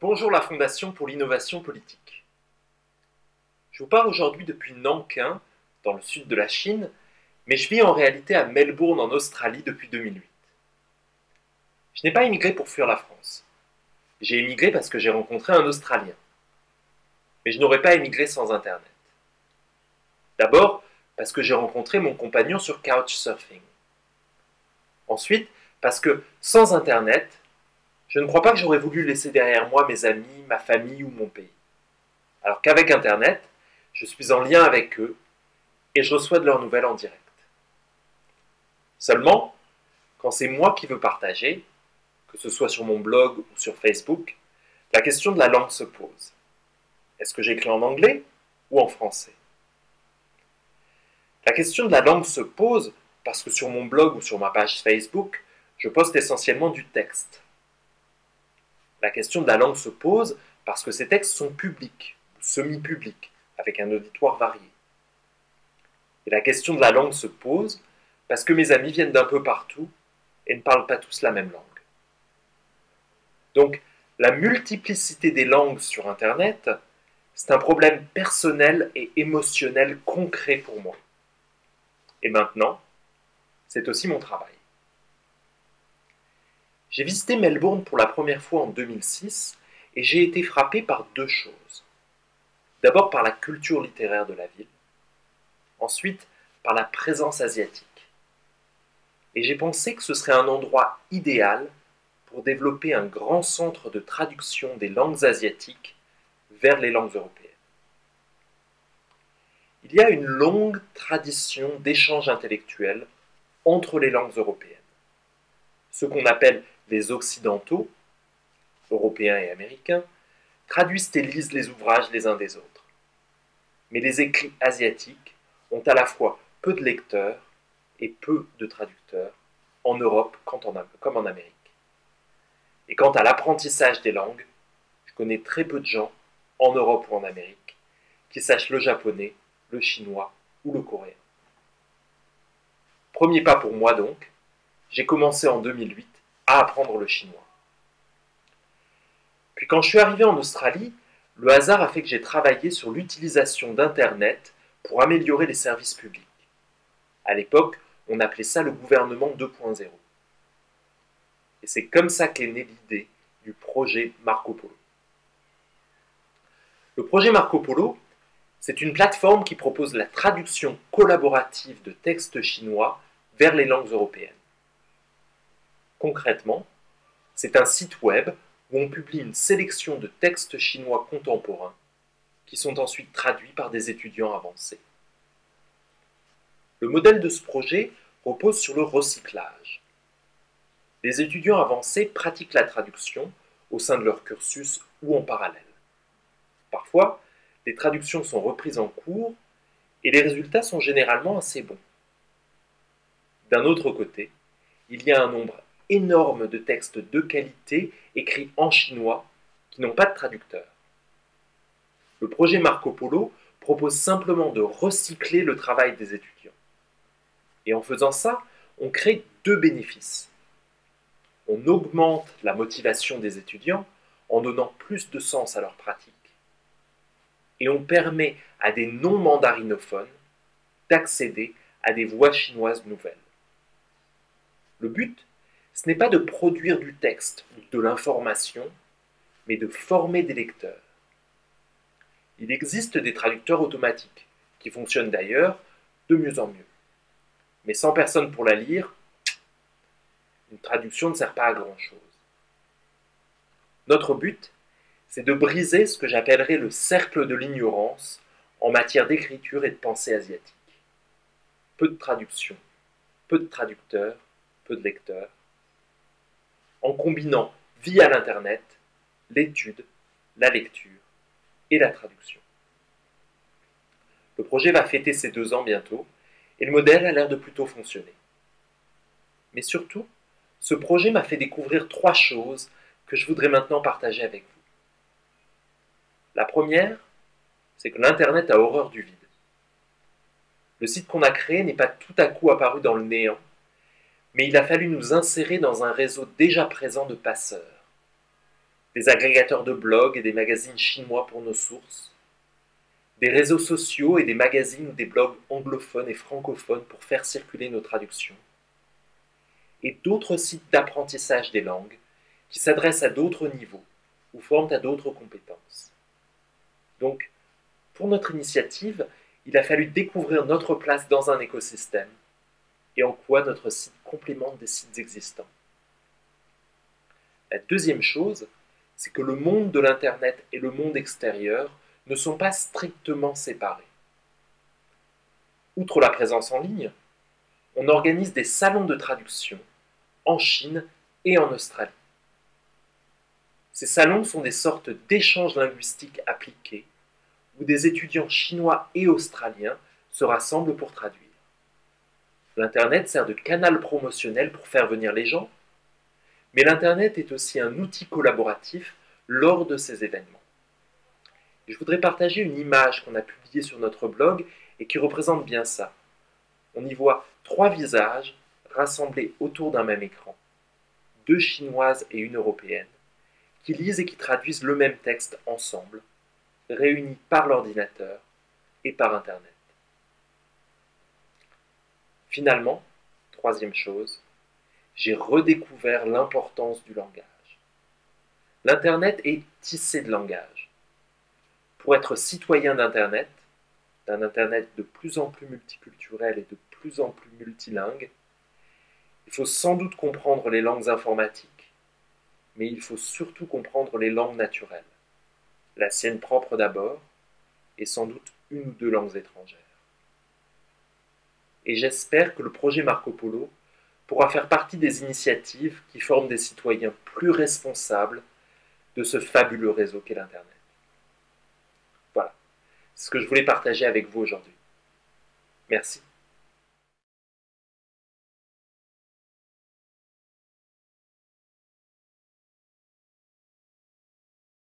Bonjour la Fondation pour l'innovation politique. Je vous parle aujourd'hui depuis Nankin, dans le sud de la Chine, mais je vis en réalité à Melbourne en Australie depuis 2008. Je n'ai pas émigré pour fuir la France. J'ai émigré parce que j'ai rencontré un Australien. Mais je n'aurais pas émigré sans Internet. D'abord, parce que j'ai rencontré mon compagnon sur Couchsurfing. Ensuite, parce que sans Internet, je ne crois pas que j'aurais voulu laisser derrière moi mes amis, ma famille ou mon pays. Alors qu'avec Internet, je suis en lien avec eux et je reçois de leurs nouvelles en direct. Seulement, quand c'est moi qui veux partager, que ce soit sur mon blog ou sur Facebook, la question de la langue se pose. Est-ce que j'écris en anglais ou en français? La question de la langue se pose parce que sur mon blog ou sur ma page Facebook, je poste essentiellement du texte. La question de la langue se pose parce que ces textes sont publics ou semi-publics, avec un auditoire varié. Et la question de la langue se pose parce que mes amis viennent d'un peu partout et ne parlent pas tous la même langue. Donc, la multiplicité des langues sur Internet, c'est un problème personnel et émotionnel concret pour moi. Et maintenant, c'est aussi mon travail. J'ai visité Melbourne pour la première fois en 2006 et j'ai été frappé par deux choses. D'abord par la culture littéraire de la ville, ensuite par la présence asiatique. Et j'ai pensé que ce serait un endroit idéal pour développer un grand centre de traduction des langues asiatiques vers les langues européennes. Il y a une longue tradition d'échange intellectuel entre les langues européennes. Ceux qu'on appelle les occidentaux, européens et américains, traduisent et lisent les ouvrages les uns des autres. Mais les écrits asiatiques ont à la fois peu de lecteurs et peu de traducteurs, en Europe comme en Amérique. Et quant à l'apprentissage des langues, je connais très peu de gens, en Europe ou en Amérique, qui sachent le japonais, le chinois ou le coréen. Premier pas pour moi donc, j'ai commencé en 2008 à apprendre le chinois. Puis quand je suis arrivé en Australie, le hasard a fait que j'ai travaillé sur l'utilisation d'Internet pour améliorer les services publics. À l'époque, on appelait ça le gouvernement 2.0. Et c'est comme ça qu'est née l'idée du projet Marco Polo. Le projet Marco Polo, c'est une plateforme qui propose la traduction collaborative de textes chinois vers les langues européennes. Concrètement, c'est un site web où on publie une sélection de textes chinois contemporains qui sont ensuite traduits par des étudiants avancés. Le modèle de ce projet repose sur le recyclage. Les étudiants avancés pratiquent la traduction au sein de leur cursus ou en parallèle. Parfois, les traductions sont reprises en cours et les résultats sont généralement assez bons. D'un autre côté, il y a un nombre énorme de textes de qualité écrits en chinois qui n'ont pas de traducteur. Le projet Marco Polo propose simplement de recycler le travail des étudiants. Et en faisant ça, on crée deux bénéfices. On augmente la motivation des étudiants en donnant plus de sens à leur pratique. Et on permet à des non-mandarinophones d'accéder à des voix chinoises nouvelles. Le but, ce n'est pas de produire du texte ou de l'information, mais de former des lecteurs. Il existe des traducteurs automatiques, qui fonctionnent d'ailleurs de mieux en mieux. Mais sans personne pour la lire, une traduction ne sert pas à grand-chose. Notre but, c'est de briser ce que j'appellerais le cercle de l'ignorance en matière d'écriture et de pensée asiatique. Peu de traduction, peu de traducteurs, peu de lecteurs, en combinant via l'Internet l'étude, la lecture et la traduction. Le projet va fêter ses 2 ans bientôt et le modèle a l'air de plutôt fonctionner. Mais surtout, ce projet m'a fait découvrir 3 choses que je voudrais maintenant partager avec vous. La première, c'est que l'Internet a horreur du vide. Le site qu'on a créé n'est pas tout à coup apparu dans le néant, mais il a fallu nous insérer dans un réseau déjà présent de passeurs. des agrégateurs de blogs et des magazines chinois pour nos sources, des réseaux sociaux et des magazines ou des blogs anglophones et francophones pour faire circuler nos traductions, et d'autres sites d'apprentissage des langues qui s'adressent à d'autres niveaux ou forment à d'autres compétences. Donc, pour notre initiative, il a fallu découvrir notre place dans un écosystème et en quoi notre site complémente des sites existants. La deuxième chose, c'est que le monde de l'Internet et le monde extérieur ne sont pas strictement séparés. Outre la présence en ligne, on organise des salons de traduction en Chine et en Australie. Ces salons sont des sortes d'échanges linguistiques appliqués où des étudiants chinois et australiens se rassemblent pour traduire. L'Internet sert de canal promotionnel pour faire venir les gens, mais l'Internet est aussi un outil collaboratif lors de ces événements. Et je voudrais partager une image qu'on a publiée sur notre blog et qui représente bien ça. On y voit 3 visages rassemblés autour d'un même écran, 2 chinoises et une européenne, qui lisent et qui traduisent le même texte ensemble, réunis par l'ordinateur et par Internet. Finalement, troisième chose, j'ai redécouvert l'importance du langage. L'Internet est tissé de langage. Pour être citoyen d'Internet, d'un Internet de plus en plus multiculturel et de plus en plus multilingue, il faut sans doute comprendre les langues informatiques, mais il faut surtout comprendre les langues naturelles, la sienne propre d'abord, et sans doute une ou 2 langues étrangères. Et j'espère que le projet Marco Polo pourra faire partie des initiatives qui forment des citoyens plus responsables de ce fabuleux réseau qu'est l'Internet. Voilà, c'est ce que je voulais partager avec vous aujourd'hui. Merci.